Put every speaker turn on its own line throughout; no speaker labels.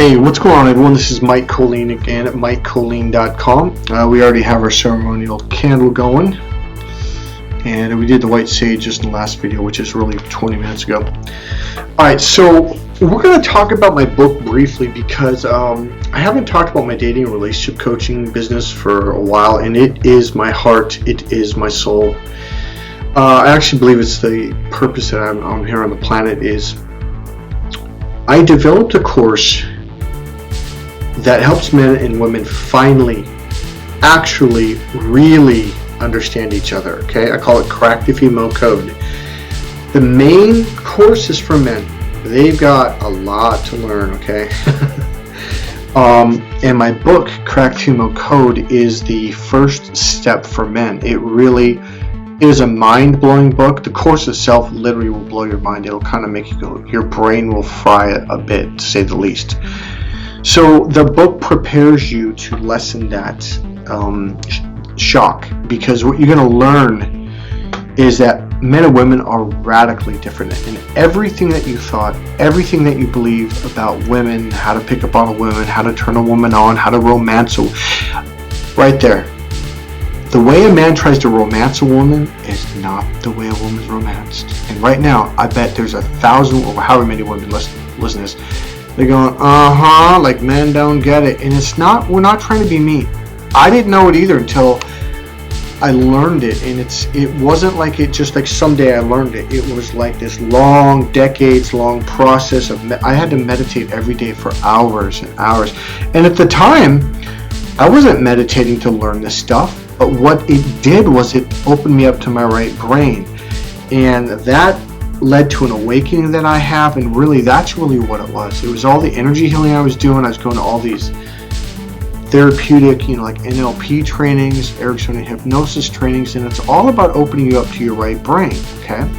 Hey, what's going on, everyone? This is Mike Colleen again at MikeColleen.com. We already have our ceremonial candle going, and we did the white sage just in the last video, which is really 20 minutes ago. Alright, so we're going to talk about my book briefly because I haven't talked about my dating and relationship coaching business for a while, and it is my heart, it is my soul. I actually believe it's the purpose that I'm here on the planet. Is I developed a course that helps men and women finally, actually, really understand each other. Okay, I call it Crack the Female Code. The main course is for men. They've got a lot to learn. Okay, and my book, Crack the Female Code, is the first step for men. It really is a mind-blowing book. The course itself literally will blow your mind. It'll kind of make you go, your brain will fry a bit, to say the least. So the book prepares you to lessen that shock, because what you're going to learn is that men and women are radically different, and everything that you thought, everything that you believed about women, how to pick up on a woman, how to turn a woman on, how to romance right there. The way a man tries to romance a woman is not the way a woman's romanced. And right now, I bet there's 1,000 or however many women listen to this. They're going, like men don't get it. And it's not, we're not trying to be mean. I didn't know it either until I learned it. And it wasn't like it just like someday I learned it. It was like this long, decades-long process of, I had to meditate every day for hours and hours. And at the time, I wasn't meditating to learn this stuff. But what it did was it opened me up to my right brain. And that led to an awakening that I have. And really, that's really what it was. It was all the energy healing I was doing. I was going to all these therapeutic, like NLP trainings, Ericksonian hypnosis trainings. And it's all about opening you up to your right brain. Okay?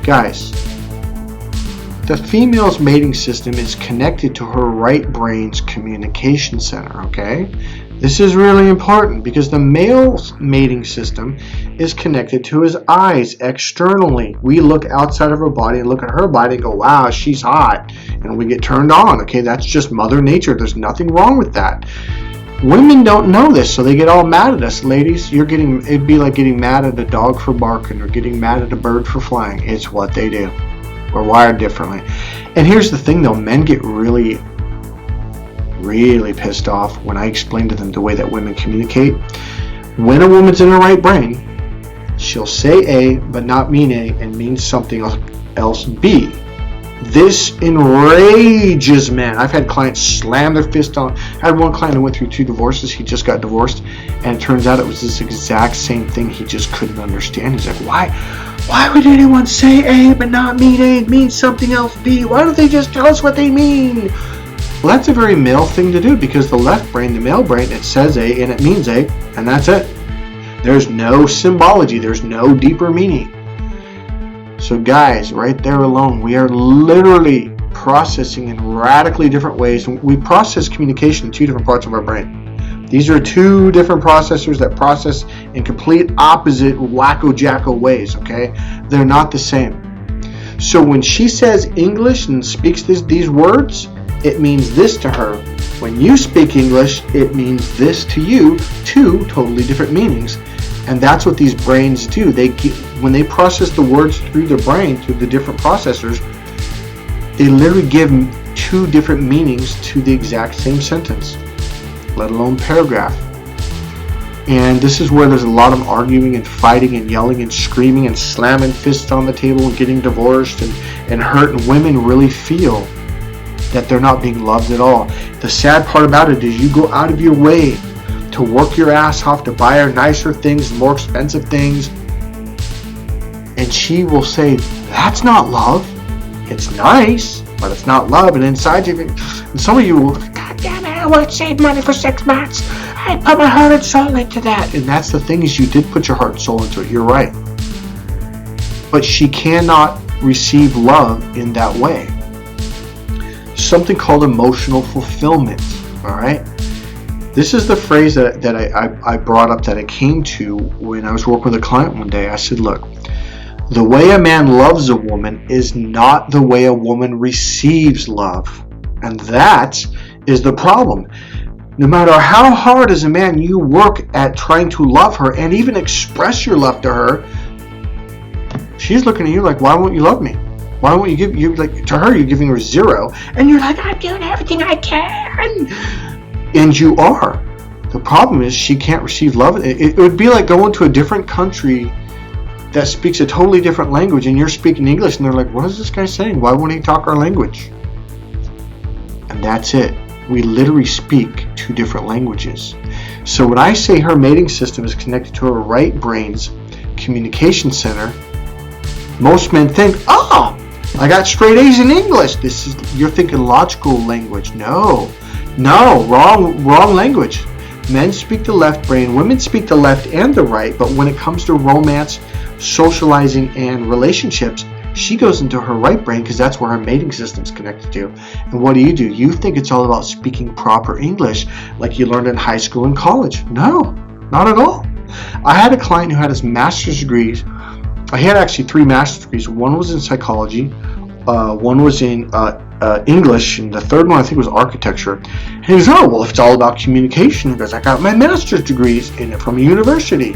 Guys, the female's mating system is connected to her right brain's communication center. Okay? This is really important because the male's mating system is connected to his eyes externally. We look outside of her body and look at her body and go, wow, she's hot. And we get turned on. Okay, that's just Mother Nature. There's nothing wrong with that. Women don't know this, so they get all mad at us. Ladies, it'd be like getting mad at a dog for barking or getting mad at a bird for flying. It's what they do. We're wired differently. And here's the thing though, men get really pissed off when I explain to them the way that women communicate. When a woman's in her right brain, she'll say A but not mean A and mean something else B. This enrages men. I've had clients slam their fist on. I had one client who went through 2 divorces. He just got divorced, and it turns out it was this exact same thing he just couldn't understand. He's like, why would anyone say A but not mean A and mean something else B? Why don't they just tell us what they mean? Well, that's a very male thing to do, because the left brain, the male brain, it says A and it means A, and that's it. There's no symbology. There's no deeper meaning. So guys, right there alone, we are literally processing in radically different ways. We process communication in 2 different parts of our brain. These are 2 different processors that process in complete opposite wacko-jacko ways, okay? They're not the same. So when she says English and speaks these words, it means this to her. When you speak English, it means this to you. 2 totally different meanings. And that's what these brains do. When they process the words through their brain, through the different processors, they literally give 2 different meanings to the exact same sentence, let alone paragraph. And this is where there's a lot of arguing and fighting and yelling and screaming and slamming fists on the table and getting divorced and hurt. And women really feel that they're not being loved at all. The sad part about it is you go out of your way to work your ass off to buy her nicer things, more expensive things, and she will say, that's not love. It's nice, but it's not love. And inside you, and some of you will, God damn it, I won't save money for 6 months. I put my heart and soul into that. And that's the thing, is you did put your heart and soul into it. You're right. But she cannot receive love in that way. Something called emotional fulfillment. All right. This is the phrase that I brought up, that I came to when I was working with a client one day. I said, look, the way a man loves a woman is not the way a woman receives love. And that is the problem. No matter how hard as a man you work at trying to love her and even express your love to her, she's looking at you like, why won't you love me? Why won't you give, you like, to her you're giving her 0, and you're like, I'm doing everything I can. And you are. The problem is she can't receive love. It would be like going to a different country that speaks a totally different language, and you're speaking English, and they're like, what is this guy saying? Why won't he talk our language? And that's it. We literally speak 2 different languages. So when I say her mating system is connected to her right brain's communication center, most men think, oh, I got straight A's in English. You're thinking logical language. No, wrong language. Men speak the left brain, women speak the left and the right, but when it comes to romance, socializing, and relationships, she goes into her right brain because that's where her mating system's connected to. And what do? You think it's all about speaking proper English like you learned in high school and college. No, not at all. I had a client who had his master's degrees. I had actually 3 master's degrees. One was in psychology, one was in English, and the third one I think was architecture. And he goes, oh, well, if it's all about communication, he goes, I got my master's degrees from a university.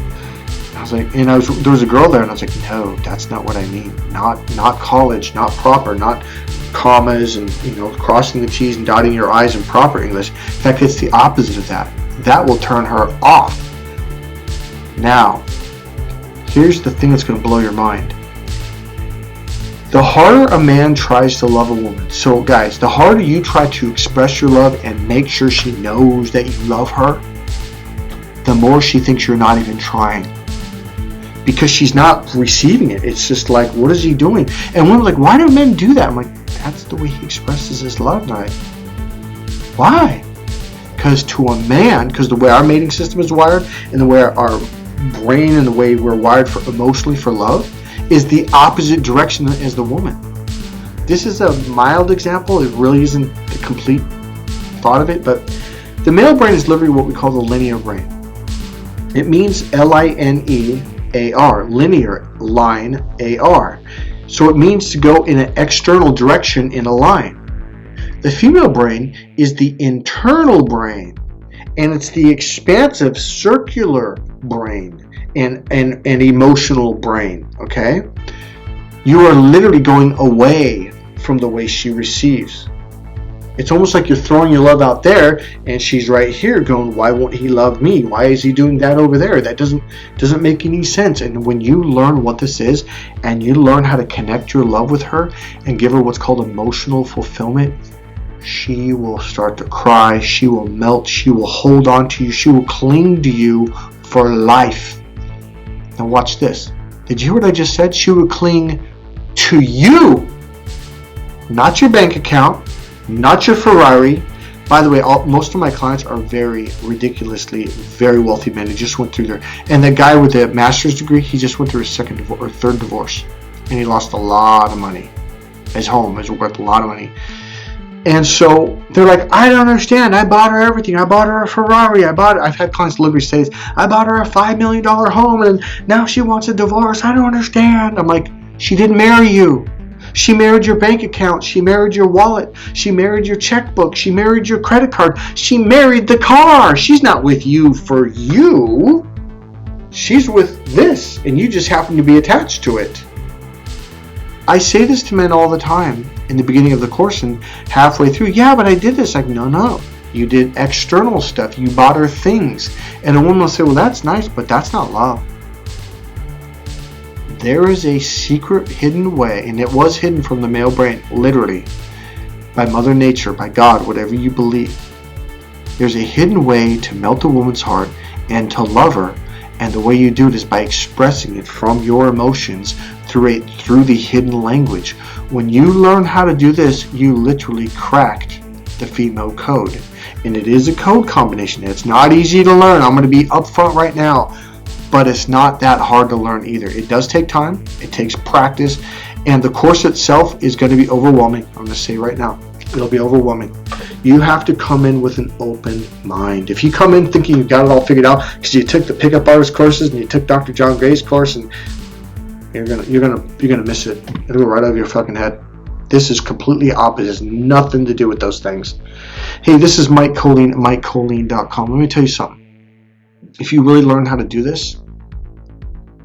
I was like, and there was a girl there, and I was like, no, that's not what I mean. Not college, not proper, not commas and crossing the T's and dotting your I's in proper English. In fact, it's the opposite of that. That will turn her off. Now, here's the thing that's going to blow your mind. The harder a man tries to love a woman, so guys, the harder you try to express your love and make sure she knows that you love her, the more she thinks you're not even trying. Because she's not receiving it. It's just like, what is he doing? And women are like, why do men do that? I'm like, that's the way he expresses his love. And why? Because to a man, because the way our mating system is wired and the way our brain and the way we're wired for emotionally for love is the opposite direction as the woman. This is a mild example. It really isn't the complete thought of it, but the male brain is literally what we call the linear brain. It means L-I-N-E-A-R, linear, line, A-R. So it means to go in an external direction in a line. The female brain is the internal brain, and it's the expansive circular brain and emotional brain, okay? You are literally going away from the way she receives. It's almost like you're throwing your love out there, and she's right here going, why won't he love me? Why is he doing that over there? That doesn't make any sense. And when you learn what this is, and you learn how to connect your love with her and give her what's called emotional fulfillment, she will start to cry, she will melt, she will hold on to you, she will cling to you for life. Now watch this. Did you hear what I just said? She will cling to you, not your bank account, not your Ferrari. By the way, most of my clients are very ridiculously very wealthy men who just went through there. And the guy with the master's degree, he just went through his second or third divorce, and he lost a lot of money. His home is worth a lot of money. And so they're like, I don't understand. I bought her everything. I bought her a Ferrari. I've had clients literally say this. I bought her a $5 million home, and now she wants a divorce. I don't understand. I'm like, she didn't marry you. She married your bank account. She married your wallet. She married your checkbook. She married your credit card. She married the car. She's not with you for you. She's with this, and you just happen to be attached to it. I say this to men all the time in the beginning of the course and halfway through. Yeah, but I did this. Like, no. You did external stuff. You bought her things. And a woman will say, well, that's nice, but that's not love. There is a secret hidden way, and it was hidden from the male brain, literally, by Mother Nature, by God, whatever you believe. There's a hidden way to melt a woman's heart and to love her, and the way you do it is by expressing it from your emotions through the hidden language. When you learn how to do this, you literally cracked the female code. And it is a code combination. It's not easy to learn. I'm going to be upfront right now. But it's not that hard to learn either. It does take time. It takes practice. And the course itself is going to be overwhelming. I'm going to say right now, it'll be overwhelming. You have to come in with an open mind. If you come in thinking you've got it all figured out because you took the pickup artist courses and you took Dr. John Gray's course, and you're gonna miss it. It'll go right over your fucking head. This is completely opposite. It has nothing to do with those things. Hey, this is Mike Colleen at MikeColleen.com. Let me tell you something. If you really learn how to do this,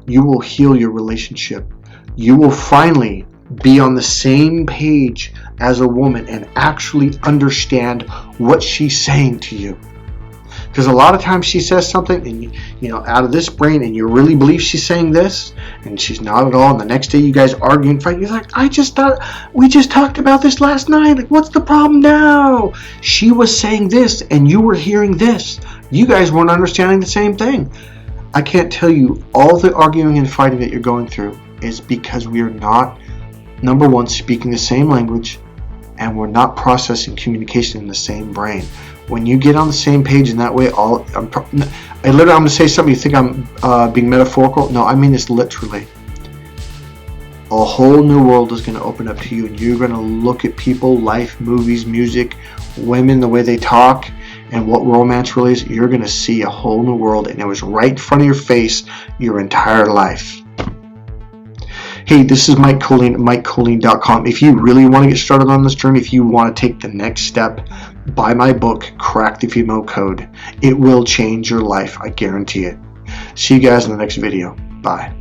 you will heal your relationship. You will finally be on the same page as a woman and actually understand what she's saying to you. Because a lot of times she says something and out of this brain, and you really believe she's saying this, and she's not at all, and the next day you guys argue and fight. You're like, I just thought we just talked about this last night. Like, what's the problem now? She was saying this and you were hearing this. You guys weren't understanding the same thing. I can't tell you, all the arguing and fighting that you're going through is because we are not, number one, speaking the same language, and we're not processing communication in the same brain. When you get on the same page in that way, I'm going to say something, you think I'm being metaphorical? No, I mean this literally. A whole new world is going to open up to you, and you're going to look at people, life, movies, music, women, the way they talk, and what romance really is. You're going to see a whole new world, and it was right in front of your face your entire life. Hey, this is Mike Colleen at MikeColleen.com. If you really want to get started on this journey, if you want to take the next step, buy my book, Crack the Female Code. It will change your life. I guarantee it. See you guys in the next video. Bye.